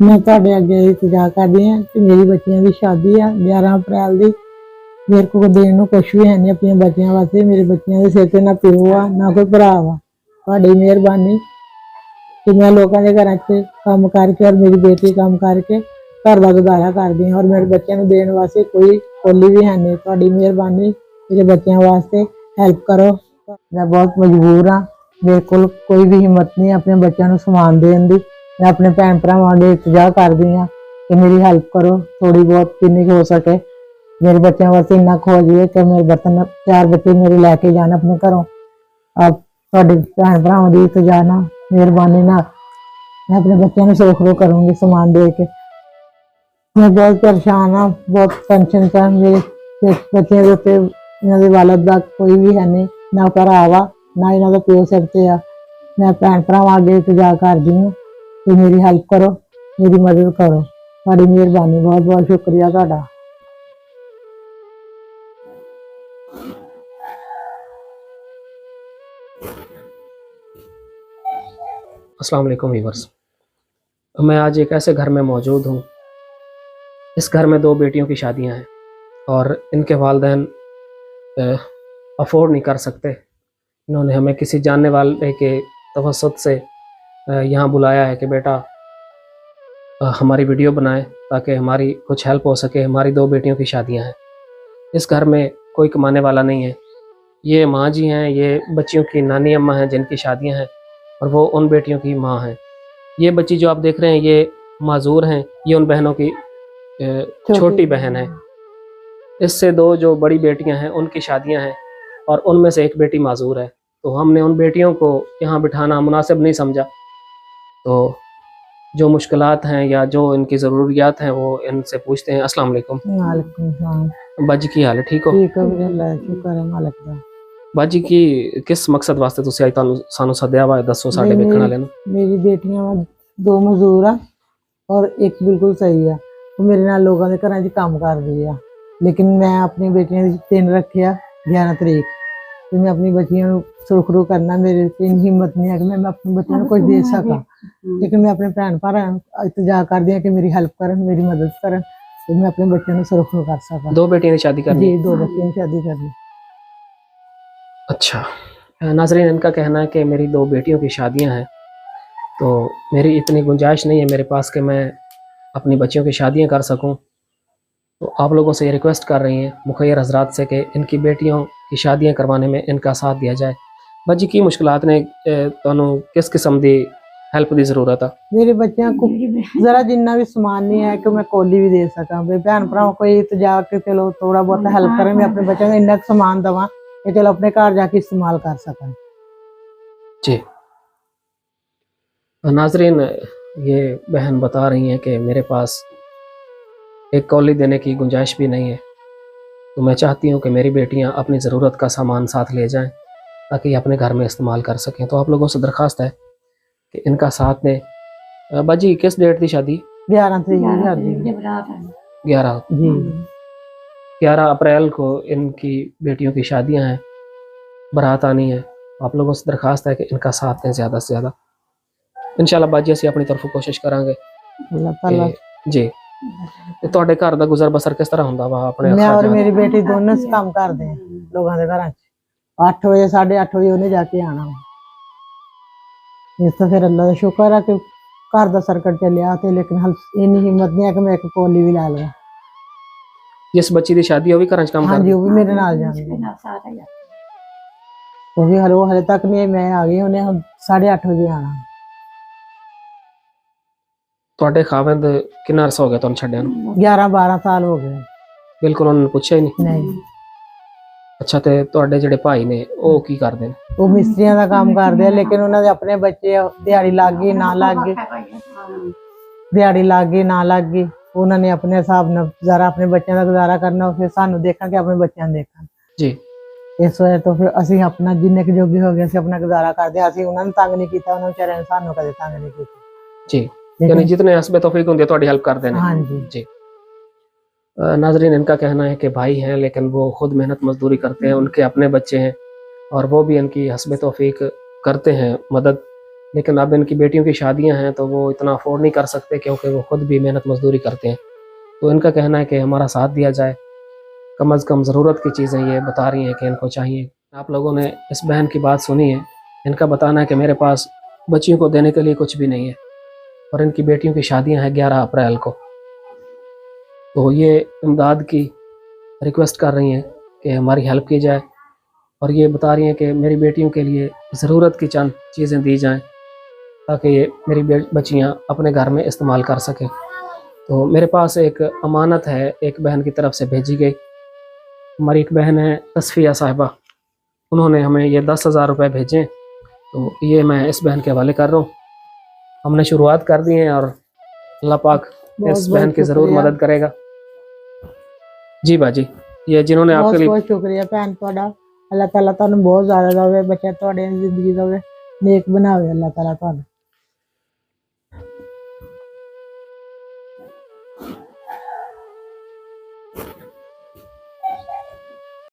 मैं ਤੁਹਾਡੇ ਅੱਗੇ ਇਲਤਜਾ ਕਰਦੀ ਹਾਂ ਕਿ ਮੇਰੀ ਬੱਚੀਆਂ ਦੀ ਸ਼ਾਦੀ ਆ 11 ਅਪ੍ਰੈਲ ਦੀ। ਮੇਰੇ ਕੋਲ ਦੇਣ ਨੂੰ ਕੁਛ ਵੀ ਹੈ ਨਹੀਂ ਆਪਣੇ ਬੱਚਿਆਂ ਵਾਸਤੇ। ਮੇਰੇ ਬੱਚਿਆਂ ਦੇ ਸਿਰ ਤੇ ਨਾ ਪਿਓ ਆ ਨਾ ਕੋਈ ਭਰਾ ਵਾ। ਤੁਹਾਡੀ ਮਿਹਰਬਾਨੀ ਕਿ मैं लोगों के घर च काम करके और मेरी बेटी काम करके घर का गुजारा करती हूँ और मेरे बच्चों को देने वास्ते कोई कोली भी है नहीं। थोड़ी मेहरबानी मेरे बच्चों वास्ते हेल्प करो। मैं बहुत मजबूर हाँ, मेरे को कोई भी हिम्मत नहीं अपने बच्चों को समान देने की। मैं अपने भैन भरावां अगे इल्तजा करदी हाँ कि मेरी हेल्प करो थोड़ी बहुत जिन्नी हो सके। मेरे बच्चों वास्ते इन्ना खो जाए कि मेरे बर्तन 4 बच्चे मेरे लैके जान अपने घरों। आप थोड़े भैन भरावां दी इल्तजा ना मेहरबानी ना मैं अपने बच्चों को सुरखरू करूँगी समान दे के। मैं बहुत परेशान हाँ, बहुत टेंशन च मेरे बच्चों के उत्ते इन्होंने वालद का कोई भी है नहीं, ना भरा वा ना इन्हों का प्यो सिर ते आ। मैं भैन भरावां अगे इल्तजा करदी हूँ कि मेरी हेल्प करो, मेरी मदद करो। बड़ी मेहरबानी, बहुत बहुत शुक्रिया तुहाडा। अस्सलाम वालेकुम व्यूअर्स। मैं आज एक ऐसे घर में मौजूद हूँ। इस घर में 2 बेटियों की शादियाँ हैं और इनके वालिदैन अफोर्ड नहीं कर सकते। इन्होंने हमें किसी जानने वाले के तवसत से यहाँ बुलाया है कि बेटा हमारी वीडियो बनाएं ताकि हमारी कुछ हेल्प हो सके। हमारी 2 बेटियों की शादियाँ हैं। इस घर में कोई कमाने वाला नहीं है। ये माँ जी हैं, ये बच्चियों की नानी अम्मा हैं जिनकी शादियाँ हैं और वो उन बेटियों की माँ हैं। ये बच्ची जो आप देख रहे हैं ये माजूर हैं, ये उन बहनों की छोटी बहन है। इससे 2 जो बड़ी बेटियां हैं उनकी शादियां हैं और उनमें से एक बेटी माजूर है। तो हमने उन बेटियों को यहाँ बिठाना मुनासिब नहीं समझा। तो जो मुश्किलात हैं या जो इनकी ज़रूरियात हैं वो इनसे पूछते हैं। अस्सलाम वालेकुम। वालेकुम सलाम। बाजी की हाल है? ठीक हो? ठीक है वीरे, अल्लाह दा शुक्र है मालिक दा। बाजी की किस मकसद वास्ते तुसी आज सानू सद्या वा दसो साडे वेखण वाले नूं। मेरी बेटियां 2 मजदूर आ और एक बिल्कुल सही है। वो मेरे नाल लोगों के घर काम कर रही है, लेकिन मैं अपनी बेटियां 3 रखे 11 तरीक। तो मैं अपनी बच्चियों सुरखरू करना, मेरे इतनी हिम्मत नहीं है कि मैं अपने बच्चों को कुछ दे सका। लेकिन मैं अपने भैन भरा इल्तजा कर दी कि मेरी हेल्प करन, मेरी मदद करन, तो मैं अपने बच्चों को सुरखरू कर सका। 2 बेटियों की शादी करनी? जी, 2 बच्चियों की शादी करनी। अच्छा नाजरीन, इनका कहना है कि मेरी 2 बेटियों की शादियां हैं तो मेरी इतनी गुंजाइश नहीं है मेरे पास कि मैं अपनी बच्चियों की शादियां कर सकूं। तो आप लोगों से ये रिक्वेस्ट कर रही हैं मुखैर हजरात से कि इनकी बेटियों की शादियां करवाने में इनका साथ दिया जाए। बच्ची की मुश्किलात ने तुहानू किस किस्म की हेल्प की जरूरत है? मेरे बच्चों को जरा जिन्ना भी समान नहीं है कि मैं कोली भी दे सका। मेरे भैन भरा कोई इल्तजा के चलो थोड़ा बहुत हेल्प करें, मैं अपने बच्चों को इन्ना समान दवा कि चलो अपने घर जाके इस्तेमाल कर सकें। जी नाजरीन, ये बहन बता रही हैं कि मेरे पास एक कौली देने की गुंजाइश भी नहीं है। तो मैं चाहती हूँ कि मेरी बेटियाँ अपनी ज़रूरत का सामान साथ ले जाएं ताकि अपने घर में इस्तेमाल कर सकें। तो आप लोगों से दरख्वास्त है कि इनका साथ दें। बाजी किस डेट की शादी? 11 तरीक की शादी। 11 अप्रैल को इनकी बेटियों की शादियां हैं, बारात आनी है। आप लोगों से दरख्वास्त है कि इनका साथ दें ज़्यादा से ज़्यादा। इंशाल्लाह बाजी असीं अपनी तरफों कोशिश करांगे। अल्लाह ताला जी तुहाडे घर दा गुजर बसर किस तरह हुंदा वा? अपने मैं और मेरी बेटी दोनों काम करते हैं लोगों के घर 8 बजे 8:30 बजे उन्हें जाके आना। इस तो फिर अल्लाह का शुक्र है कि घर का सर्कट चलिया थे, लेकिन इन्नी हिम्मत नहीं है कि मैं एक कोली भी ला लूं। जिस बच्ची की शादी है वो भी घर च काम हाँ करदी? जी, वो भी मेरे नाल जांदी। वो भी हले तक नहीं, मैं आ गई, उन्हें 8:30 बजे आना। ਤੁਹਾਡੇ ਖਾਵੰਦ ਕਿੰਨਾ ਅਰਸਾ ਹੋ ਗਿਆ ਤੁਹਾਨੂੰ ਛੱਡਿਆ ਨੂੰ? 11-12 साल हो गए। ਬਿਲਕੁਲ ਉਹਨਾਂ ਨੇ ਪੁੱਛਿਆ ਹੀ ਨਹੀਂ? नहीं। ਅੱਛਾ ਤੇ ਤੁਹਾਡੇ ਜਿਹੜੇ ਭਾਈ ਨੇ ਉਹ ਕੀ ਕਰਦੇ ਨੇ? वो मिस्त्रियों का काम करते हैं, लेकिन उन्होंने अपने बच्चे दिहाड़ी लग गई ना लग गई, दिहाड़ी लग गई ना लग गई, उन्होंने अपने हिसाब न जरा अपने बच्चों का गुजारा करना, फिर सानू देखा कि अपने बच्चों देखा जी। इस वजह तो फिर असी अपना जिन्ने के जोगे हो गए असी अपना गुजारा करते। असी उन्होंने तंग नहीं किया, उन्होंने बेचारे ने सानू कदे तंग नहीं किया जी। यानी जितने हस्बे तौफीक होंगे ਤੁਹਾਡੀ हेल्प कर देने। हाँ जी जी। नाजरीन, इनका कहना है कि भाई हैं लेकिन वो खुद मेहनत मजदूरी करते हैं, उनके अपने बच्चे हैं और वो भी इनकी हस्बे तौफीक करते हैं मदद। लेकिन अब इनकी बेटियों की शादियां हैं तो वो इतना अफोर्ड नहीं कर सकते, क्योंकि वो खुद भी मेहनत मजदूरी करते हैं। तो इनका कहना है कि हमारा साथ दिया जाए, कम अज़ कम ज़रूरत की चीज़ें ये बता रही हैं कि इनको चाहिए। आप लोगों ने इस बहन की बात सुनी है, इनका बताना है कि मेरे पास बच्चियों को देने के लिए कुछ भी नहीं है और इनकी बेटियों की शादियां हैं 11 अप्रैल को। तो ये इमदाद की रिक्वेस्ट कर रही हैं कि हमारी हेल्प की जाए, और ये बता रही हैं कि मेरी बेटियों के लिए ज़रूरत की चंद चीज़ें दी जाएं ताकि ये मेरी बच्चियाँ अपने घर में इस्तेमाल कर सकें। तो मेरे पास एक अमानत है, एक बहन की तरफ से भेजी गई। हमारी एक बहन है तस्फिया साहिबा, उन्होंने हमें ये 10,000 रुपये भेजे। तो ये मैं इस बहन के हवाले कर रहा हूँ। हमने शुरुआत कर दी है और अल्लाह पाक बहुत इस बहन बहुत की ज़रूर शुक्रिया। मदद करेगा। जी बाजी, ये जिन्होंने आपके बहुत लिए बहुत शुक्रिया भैन ਤੁਹਾਡਾ। अल्लाह ताला ਤੁਹਾਨੂੰ बहुत ज़्यादा देवे, बच्चा ਤੁਹਾਡੇ जिंदगी देवे, नेक बनावे अल्लाह ताला ਤੁਹਾਨੂੰ।